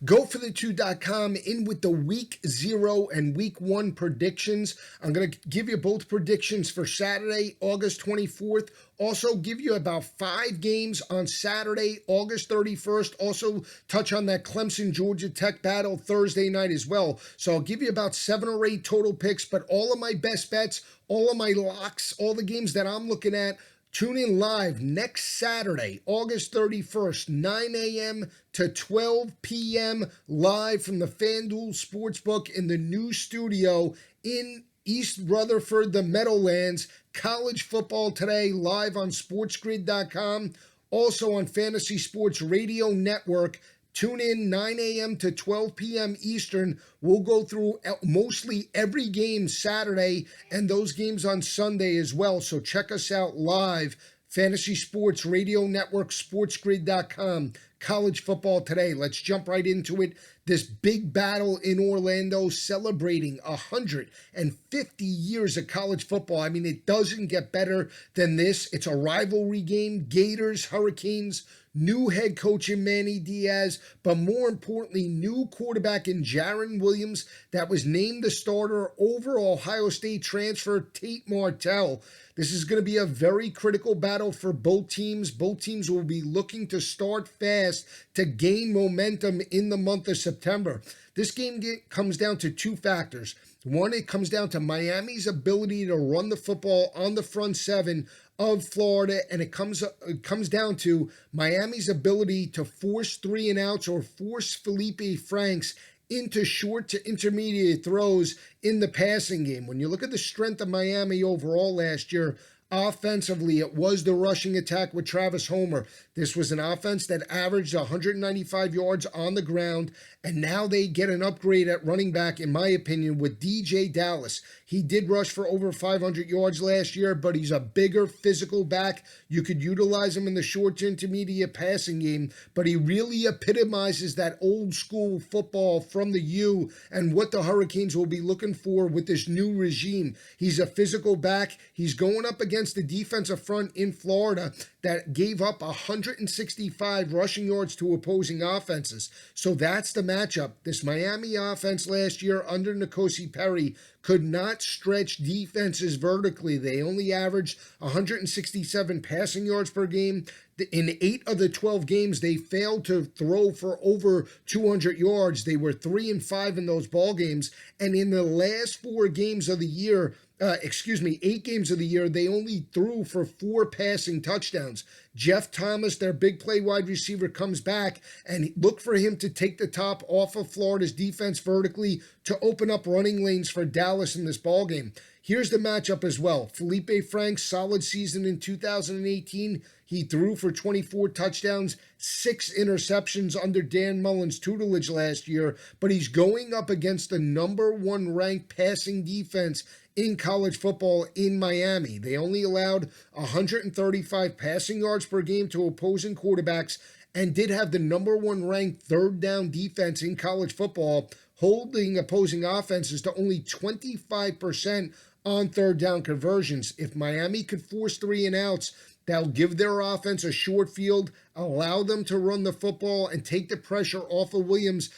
GoForThe2.com in with the Week 0 and Week 1 predictions. I'm going to give you both predictions for Saturday, August 24th. Also give you about 5 games on Saturday, August 31st. Also touch on that Clemson Georgia Tech battle Thursday night as well. So I'll give you about 7 or 8 total picks, but all of my best bets, all of my locks, all the games that I'm looking at, tune in live next Saturday, August 31st, 9 a.m. to 12 p.m. live from the FanDuel Sportsbook in the new studio in East Rutherford, the Meadowlands. College football today live on SportsGrid.com. Also on Fantasy Sports Radio Network. Tune in 9 a.m. to 12 p.m. Eastern. We'll go through mostly every game Saturday and those games on Sunday as well. So check us out live. Fantasy Sports Radio Network, SportsGrid.com. College football today. Let's jump right into it. This big battle in Orlando celebrating 150 years of college football. I mean, it doesn't get better than this. It's a rivalry game. Gators, Hurricanes, new head coach in Manny Diaz, but more importantly, new quarterback in Jaron Williams that was named the starter over Ohio State transfer Tate Martell. This is going to be a very critical battle for both teams. Both teams will be looking to start fast to gain momentum in the month of September. This game comes down to 2 factors. One, it comes down to Miami's ability to run the football on the front 7 of Florida, and it comes down to Miami's ability to force 3 and outs or force Felipe Franks into short to intermediate throws in the passing game. When you look at the strength of Miami overall last year, offensively, it was the rushing attack with Travis Homer. This was an offense that averaged 195 yards on the ground, and now they get an upgrade at running back, in my opinion, with DJ Dallas. He did rush for over 500 yards last year, but he's a bigger physical back. You could utilize him in the short to intermediate passing game, but he really epitomizes that old school football from the U and what the Hurricanes will be looking for with this new regime. He's a physical back. He's going up against the defensive front in Florida that gave up 165 rushing yards to opposing offenses. So that's the matchup. This Miami offense last year under N'Kosi Perry could not stretch defenses vertically. They only averaged 167 passing yards per game. In 8 of the 12 games, they failed to throw for over 200 yards. They were 3-5 in those ball games. And in the last 4 games of the year, 8 games of the year, they only threw for 4 passing touchdowns. Jeff Thomas, their big play wide receiver, comes back, and look for him to take the top off of Florida's defense vertically to open up running lanes for Dallas in this ballgame. Here's the matchup as well. Felipe Franks, solid season in 2018. He threw for 24 touchdowns, 6 interceptions under Dan Mullen's tutelage last year, but he's going up against the number 1 ranked passing defense in college football in Miami. They only allowed 135 passing yards per game to opposing quarterbacks and did have the number 1 ranked third down defense in college football, holding opposing offenses to only 25% on third down conversions. If Miami could force 3 and outs, that'll give their offense a short field, allow them to run the football and take the pressure off of Williams,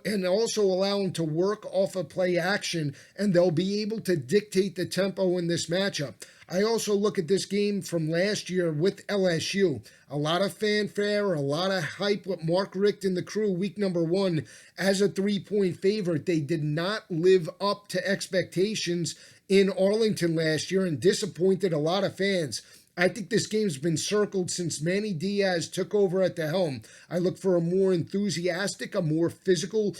and also allow them to work off of play action, and they'll be able to dictate the tempo in this matchup. I also look at this game from last year with LSU. A lot of fanfare, a lot of hype with Mark Richt and the crew week number 1 as a 3-point favorite. They did not live up to expectations in Arlington last year and disappointed a lot of fans. I think this game's been circled since Manny Diaz took over at the helm. I look for a more enthusiastic, a more physical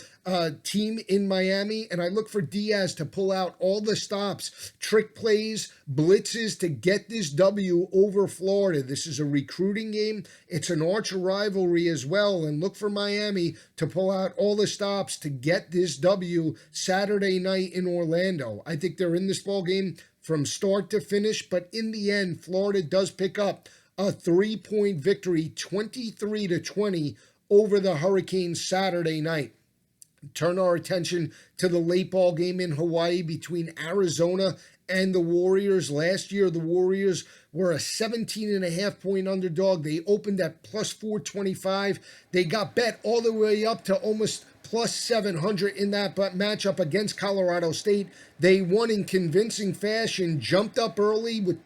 team in Miami, and I look for Diaz to pull out all the stops, trick plays, blitzes to get this W over Florida. This is a recruiting game. It's an arch rivalry as well, and look for Miami to pull out all the stops to get this W Saturday night in Orlando. I think they're in this ball game from start to finish, but in the end, Florida does pick up a 3-point victory, 23-20 over the Hurricanes Saturday night. Turn our attention to the late ball game in Hawaii between Arizona and the Warriors. Last year, the Warriors were a 17.5-point underdog. They opened at plus 425. They got bet all the way up to almost plus 700 in that matchup against Colorado State. They won in convincing fashion, jumped up early with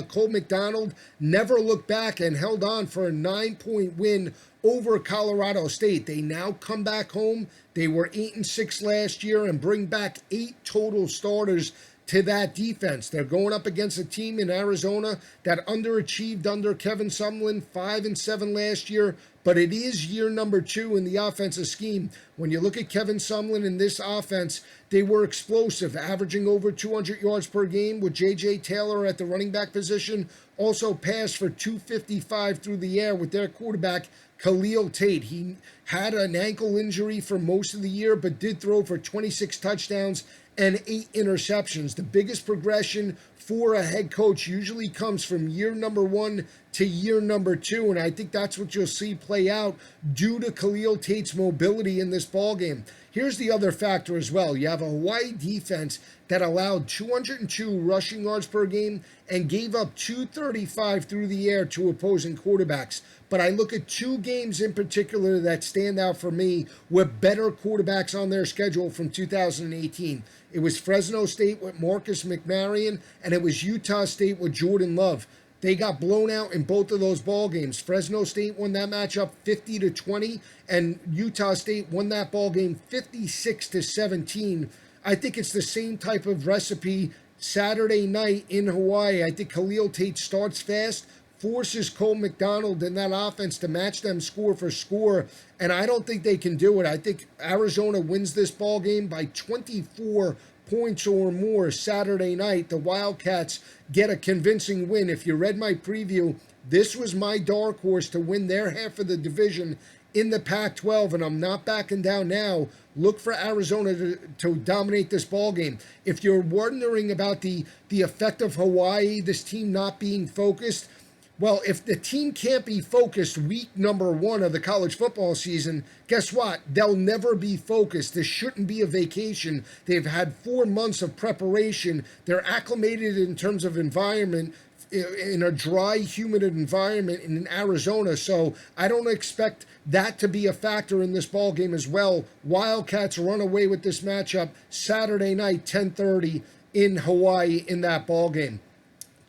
Cole McDonald, never looked back, and held on for a 9-point win over Colorado State. They now come back home. They were 8-6 last year and bring back 8 total starters to that defense. They're going up against a team in Arizona that underachieved under Kevin Sumlin, 5-7 last year, but it is year number 2 in the offensive scheme. When you look at Kevin Sumlin in this offense, they were explosive, averaging over 200 yards per game with J.J. Taylor at the running back position. Also passed for 255 through the air with their quarterback, Khalil Tate. He had an ankle injury for most of the year, but did throw for 26 touchdowns and 8 interceptions. The biggest progression for a head coach usually comes from year number 1 to year number 2, and I think that's what you'll see play out due to Khalil Tate's mobility in this ballgame. Here's the other factor as well. You have a Hawaii defense that allowed 202 rushing yards per game and gave up 235 through the air to opposing quarterbacks. But I look at 2 games in particular that stand out for me with better quarterbacks on their schedule from 2018. It was Fresno State with Marcus McMaryion, and it was Utah State with Jordan Love. They got blown out in both of those ball games. Fresno State won that matchup 50-20, and Utah State won that ball game 56-17. I think it's the same type of recipe Saturday night in Hawaii. I think Khalil Tate starts fast, forces Cole McDonald and that offense to match them score for score, and I don't think they can do it. I think Arizona wins this ball game by 24 points or more Saturday night. The Wildcats get a convincing win. If you read my preview, this was my dark horse to win their half of the division in the Pac-12, and I'm not backing down now. Look for Arizona to dominate this ball game. If you're wondering about the effect of Hawaii, this team not being focused, well, if the team can't be focused week number 1 of the college football season, guess what? They'll never be focused. This shouldn't be a vacation. They've had 4 months of preparation. They're acclimated in terms of environment, in a dry, humid environment in Arizona. So I don't expect that to be a factor in this ball game as well. Wildcats run away with this matchup Saturday night, 10:30 in Hawaii in that ball game.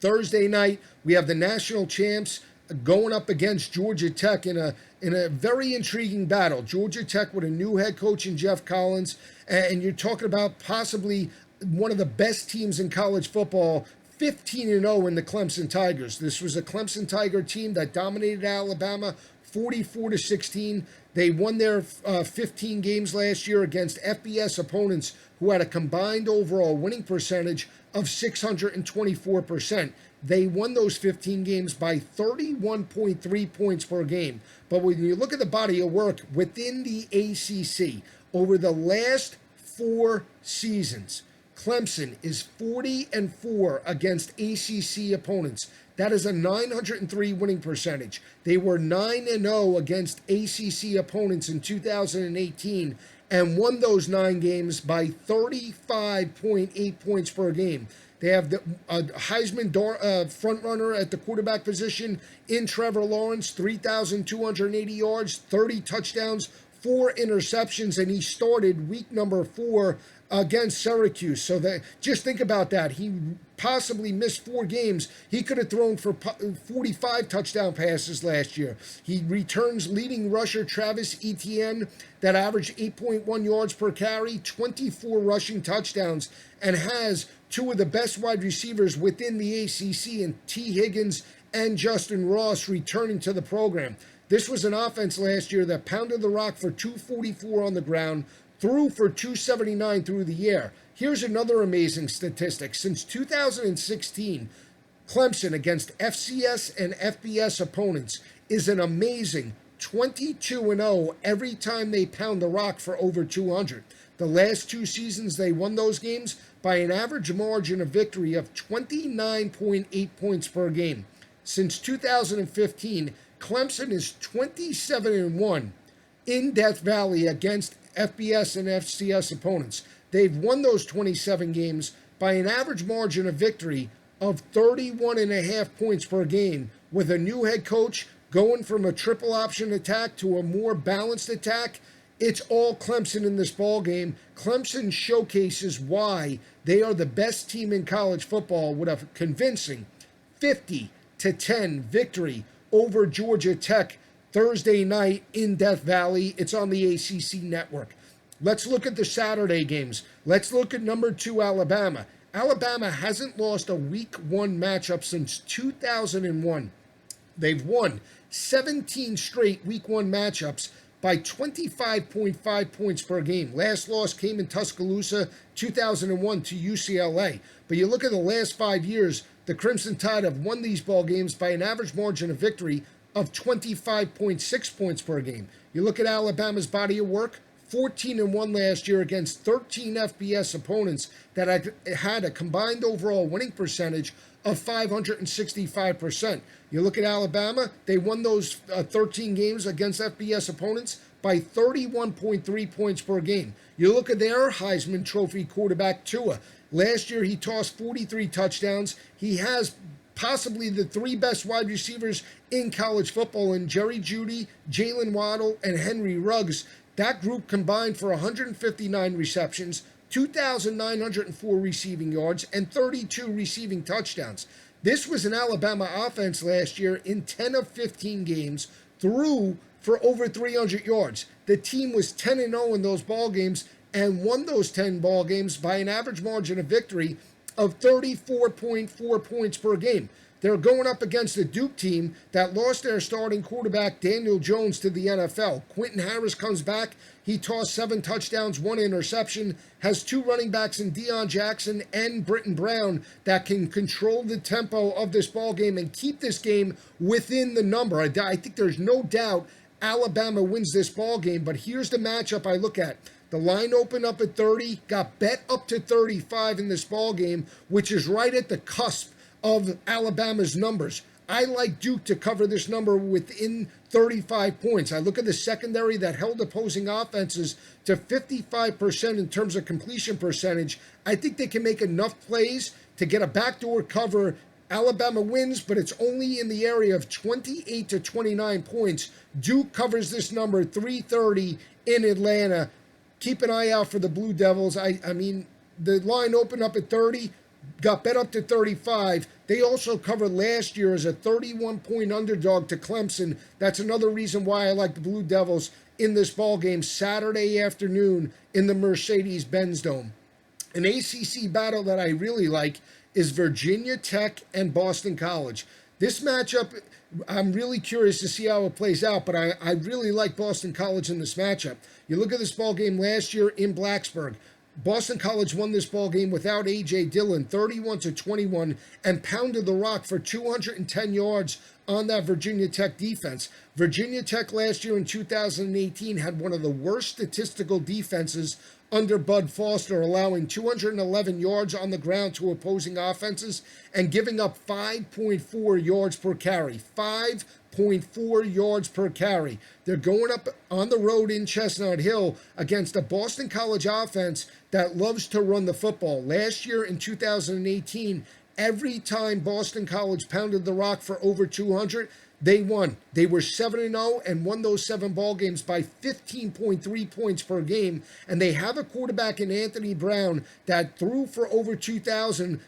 Thursday night, we have the national champs going up against Georgia Tech in a very intriguing battle. Georgia Tech with a new head coach in Jeff Collins, and you're talking about possibly one of the best teams in college football, 15-0 in the Clemson Tigers. This was a Clemson Tiger team that dominated Alabama 44-16. They won their 15 games last year against FBS opponents who had a combined overall winning percentage of 624%. They won those 15 games by 31.3 points per game. But when you look at the body of work within the ACC, over the last 4 seasons, Clemson is 40-4 against ACC opponents. That is a 903 winning percentage. They were 9-0 against ACC opponents in 2018 and won those 9 games by 35.8 points per game. They have the Heisman frontrunner at the quarterback position in Trevor Lawrence, 3,280 yards, 30 touchdowns, 4 interceptions, and he started week number 4 against Syracuse. So that, just think about that. He possibly missed 4 games. He could have thrown for 45 touchdown passes last year. He returns leading rusher Travis Etienne that averaged 8.1 yards per carry, 24 rushing touchdowns, and has 2 of the best wide receivers within the ACC in T. Higgins and Justin Ross returning to the program. This was an offense last year that pounded the rock for 244 on the ground, threw for 279 through the air. Here's another amazing statistic. Since 2016, Clemson against FCS and FBS opponents is an amazing 22-0 every time they pound the rock for over 200. The last 2 seasons, they won those games by an average margin of victory of 29.8 points per game. Since 2015, Clemson is 27-1 in Death Valley against FBS and FCS opponents. They've won those 27 games by an average margin of victory of 31.5 points per game, with a new head coach going from a triple option attack to a more balanced attack. It's all Clemson in this ball game. Clemson showcases why they are the best team in college football with a convincing 50-10 victory over Georgia Tech Thursday night in Death Valley. It's on the ACC network. Let's look at the Saturday games. Let's look at number 2, Alabama. Alabama hasn't lost a week 1 matchup since 2001. They've won 17 straight week 1 matchups by 25.5 points per game. Last loss came in Tuscaloosa, 2001 to UCLA. But you look at the last 5 years, the Crimson Tide have won these ball games by an average margin of victory of 25.6 points per game. You look at Alabama's body of work, 14-1 last year against 13 FBS opponents that had a combined overall winning percentage of 565%. You look at Alabama, they won those 13 games against FBS opponents by 31.3 points per game. You look at their Heisman Trophy quarterback, Tua. Last year, he tossed 43 touchdowns. He has possibly the 3 best wide receivers in college football in Jerry Jeudy, Jalen Waddle, and Henry Ruggs. That group combined for 159 receptions, 2,904 receiving yards, and 32 receiving touchdowns. This was an Alabama offense last year in 10 of 15 games, threw for over 300 yards. The team was 10-0 in those ball games and won those 10 ball games by an average margin of victory of 34.4 points per game. They're going up against a Duke team that lost their starting quarterback, Daniel Jones, to the NFL. Quentin Harris comes back. He tossed 7 touchdowns, 1 interception, has 2 running backs in Deion Jackson and Britton Brown that can control the tempo of this ball game and keep this game within the number. I think there's no doubt Alabama wins this ball game, but here's the matchup I look at. The line opened up at 30, got bet up to 35 in this ball game, which is right at the cusp of Alabama's numbers. I like Duke to cover this number within 35 points. I look at the secondary that held opposing offenses to 55% in terms of completion percentage. I think they can make enough plays to get a backdoor cover. Alabama wins, but it's only in the area of 28 to 29 points. Duke covers this number, 330 in Atlanta. Keep an eye out for the Blue Devils. I mean, the line opened up at 30, got bet up to 35. They also covered last year as a 31-point underdog to Clemson. That's another reason why I like the Blue Devils in this ball game Saturday afternoon in the Mercedes-Benz Dome. An ACC battle that I really like is Virginia Tech and Boston College. This matchup, I'm really curious to see how it plays out, but I really like Boston College in this matchup. You look at this ball game last year in Blacksburg. Boston College won this ball game without A.J. Dillon, 31-21, and pounded the rock for 210 yards on that Virginia Tech defense. Virginia Tech last year in 2018 had one of the worst statistical defenses under Bud Foster, allowing 211 yards on the ground to opposing offenses and giving up 5.4 yards per carry. 5.4 yards per carry. They're going up on the road in Chestnut Hill against a Boston College offense that loves to run the football. Last year in 2018, every time Boston College pounded the rock for over 200, they won. They were 7-0 and won those 7 ball games by 15.3 points per game. And they have a quarterback in Anthony Brown that threw for over 2,000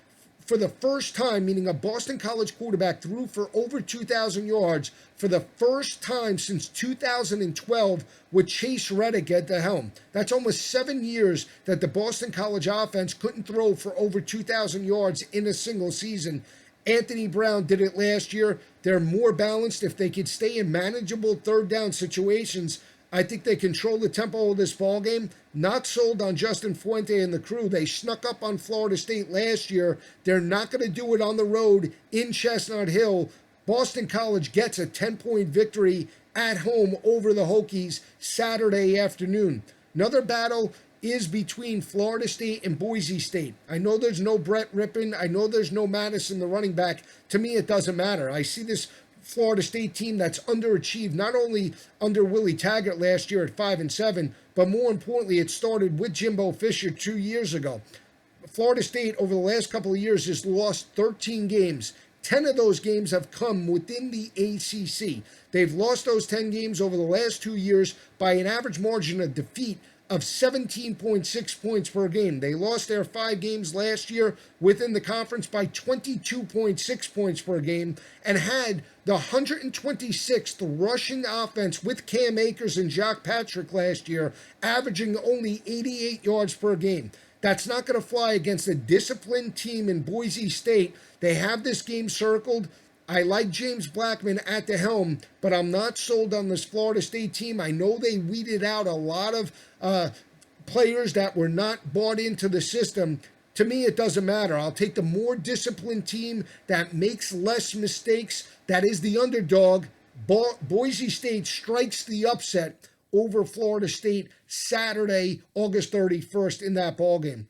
for the first time, meaning a Boston College quarterback threw for over 2,000 yards for the first time since 2012 with Chase Reddick at the helm. That's almost 7 years that the Boston College offense couldn't throw for over 2,000 yards in a single season. Anthony Brown did it last year. They're more balanced. If they could stay in manageable third down situations, I think they control the tempo of this ball game. Not sold on Justin Fuente and the crew. They snuck up on Florida State last year. They're not going to do it on the road in Chestnut Hill. Boston College gets a 10-point victory at home over the Hokies Saturday afternoon. Another battle is between Florida State and Boise State. I know there's no Brett Rippon. I know there's no Madison, the running back. To me, it doesn't matter. I see this Florida State team that's underachieved, not only under Willie Taggart last year at 5-7, but more importantly, it started with Jimbo Fisher 2 years ago. Florida State, over the last couple of years, has lost 13 games. 10 of those games have come within the ACC. They've lost those 10 games over the last 2 years by an average margin of defeat of 17.6 points per game. They lost their 5 games last year within the conference by 22.6 points per game and had the 126th rushing offense with Cam Akers and Jacques Patrick last year, averaging only 88 yards per game. That's not going to fly against a disciplined team in Boise State. They have this game circled. I like James Blackman at the helm, but I'm not sold on this Florida State team. I know they weeded out a lot of players that were not bought into the system. To me, it doesn't matter. I'll take the more disciplined team that makes less mistakes, that is the underdog. Boise State strikes the upset over Florida State Saturday, August 31st in that ballgame.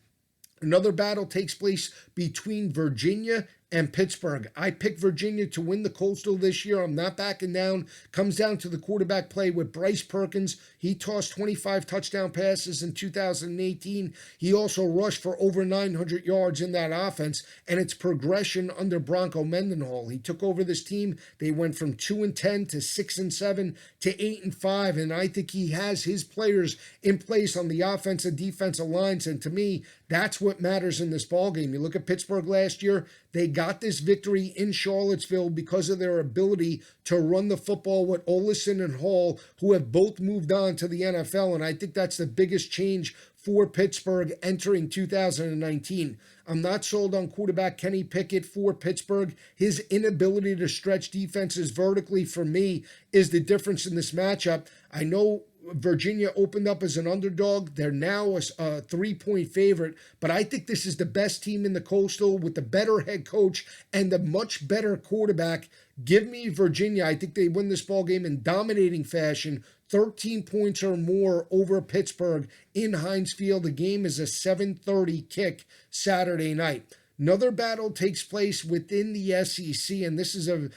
Another battle takes place between Virginia and Pittsburgh. I picked Virginia to win the Coastal this year. I'm not backing down. Comes down to the quarterback play with Bryce Perkins. He tossed 25 touchdown passes in 2018. He also rushed for over 900 yards in that offense, and it's progression under Bronco Mendenhall. He took over this team. They went from 2-10 to 6-7 to 8-5, and I think he has his players in place on the offensive defensive lines, and to me, that's what matters in this ballgame. You look at Pittsburgh last year, they got this victory in Charlottesville because of their ability to run the football with Olesen and Hall, who have both moved on to the NFL, and I think that's the biggest change for Pittsburgh entering 2019. I'm not sold on quarterback Kenny Pickett for Pittsburgh. His inability to stretch defenses vertically, for me, is the difference in this matchup. I know Virginia opened up as an underdog. They're now a 3-point favorite, but I think this is the best team in the Coastal with the better head coach and the much better quarterback. Give me Virginia. I think they win this ball game in dominating fashion, 13 points or more over Pittsburgh in Heinz Field. The game is a 7:30 kick Saturday night. Another battle takes place within the SEC, and this is an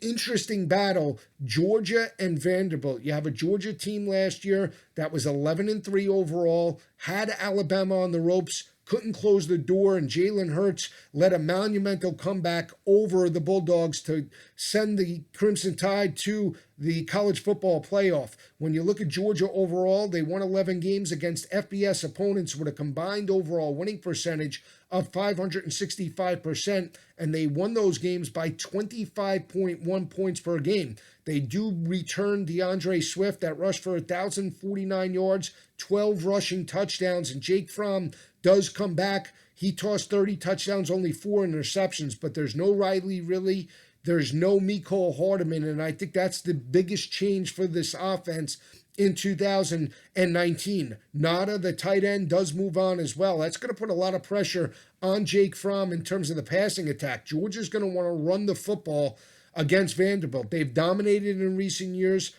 interesting battle, Georgia and Vanderbilt. You have a Georgia team last year that was 11-3 overall, had Alabama on the ropes, couldn't close the door, and Jalen Hurts led a monumental comeback over the Bulldogs to send the Crimson Tide to the college football playoff. When you look at Georgia overall, they won 11 games against FBS opponents with a combined overall winning percentage of 565%, and they won those games by 25.1 points per game. They do return DeAndre Swift that rushed for 1,049 yards, 12 rushing touchdowns, and Jake Fromm does come back. He tossed 30 touchdowns, only 4 interceptions, but there's no Riley Riley. There's no Mecole Hardman, and I think that's the biggest change for this offense in 2019. Nada, the tight end, does move on as well. That's going to put a lot of pressure on Jake Fromm in terms of the passing attack. Georgia's going to want to run the football against Vanderbilt. They've dominated in recent years.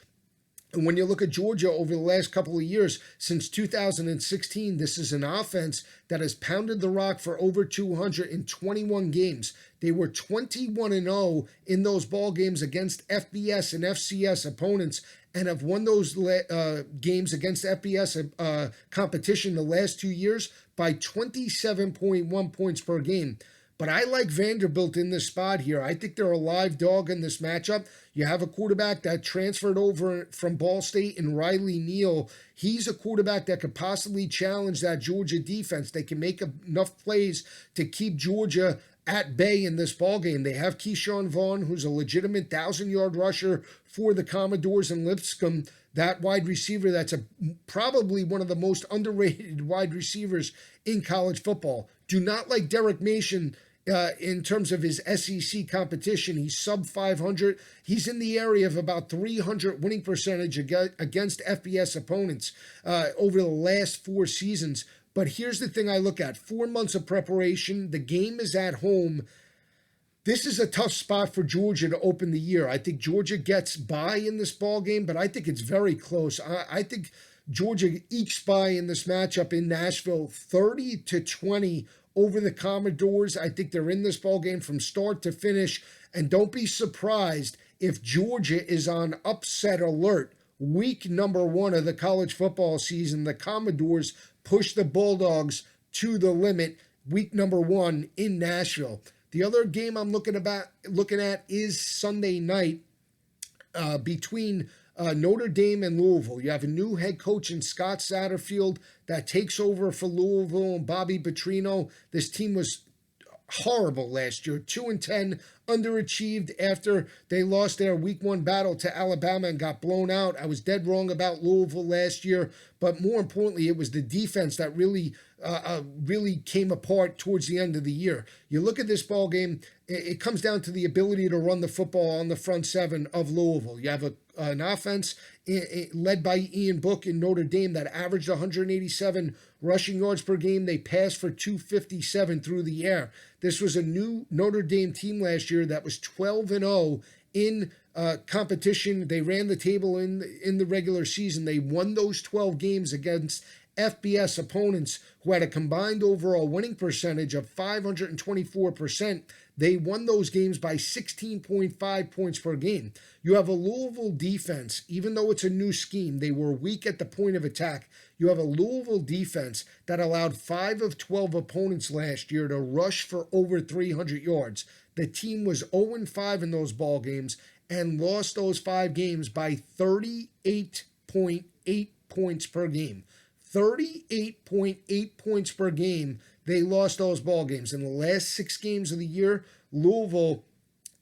And when you look at Georgia over the last couple of years, since 2016, this is an offense that has pounded the rock for over 221 games. They were 21-0 in those ball games against FBS and FCS opponents, and have won those games against FBS competition the last 2 years by 27.1 points per game. But I like Vanderbilt in this spot here. I think they're a live dog in this matchup. You have a quarterback that transferred over from Ball State in Riley Neal. He's a quarterback that could possibly challenge that Georgia defense. They can make enough plays to keep Georgia at bay in this ballgame. They have Keyshawn Vaughn, who's a legitimate 1,000-yard rusher for the Commodores, and Lipscomb, that wide receiver that's probably one of the most underrated wide receivers in college football. Do not like Derek Mason in terms of his SEC competition. He's sub 500. He's in the area of about 300 winning percentage against FBS opponents over the last 4 seasons. But here's the thing I look at. 4 months of preparation. The game is at home. This is a tough spot for Georgia to open the year. I think Georgia gets by in this ball game, but I think it's very close. I think Georgia ekes by in this matchup in Nashville 30-20 over the Commodores. I think they're in this ball game from start to finish. And don't be surprised if Georgia is on upset alert. Week number 1 of the college football season, the Commodores push the Bulldogs to the limit week number 1 in Nashville. The other game I'm looking at is Sunday night between Notre Dame and Louisville. You have a new head coach in Scott Satterfield that takes over for Louisville and Bobby Petrino. This team was horrible last year, 2-10, underachieved after they lost their week 1 battle to Alabama and got blown out. I was dead wrong about Louisville last year, but more importantly, it was the defense that really came apart towards the end of the year. You look at this ball game, it comes down to the ability to run the football on the front seven of Louisville. You have an offense led by Ian Book in Notre Dame that averaged 187 rushing yards per game. They passed for 257 through the air. This was a new Notre Dame team last year that was 12-0 in competition. They ran the table in the regular season. They won those 12 games against FBS opponents who had a combined overall winning percentage of 524%. They won those games by 16.5 points per game. You have a Louisville defense, even though it's a new scheme, they were weak at the point of attack. You have a Louisville defense that allowed 5 of 12 opponents last year to rush for over 300 yards. The team was 0-5 in those ball games and lost those 5 games by 38.8 points per game. 38.8 points per game, they lost those ball games. In the last 6 games of the year, Louisville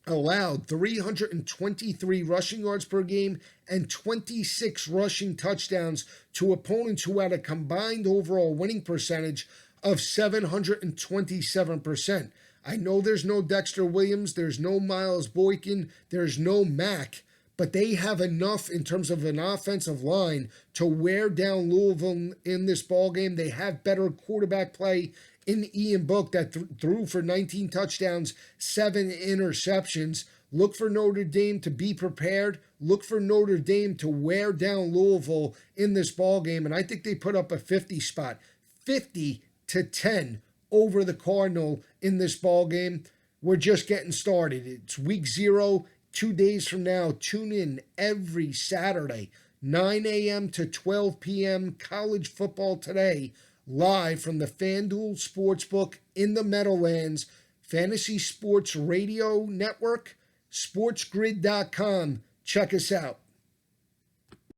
allowed 323 rushing yards per game and 26 rushing touchdowns to opponents who had a combined overall winning percentage of 727%. I know there's no Dexter Williams, there's no Miles Boykin, there's no Mack, but they have enough in terms of an offensive line to wear down Louisville in this ballgame. They have better quarterback play in Ian Book that threw for 19 touchdowns, 7 interceptions. Look for Notre Dame to be prepared. Look for Notre Dame to wear down Louisville in this ballgame, and I think they put up a 50 spot, 50-10 over the Cardinal in this ballgame. We're just getting started. It's week 0. 2 days from now, tune in every Saturday, 9 a.m. to 12 p.m. College Football Today, live from the FanDuel Sportsbook in the Meadowlands, Fantasy Sports Radio Network, SportsGrid.com. Check us out.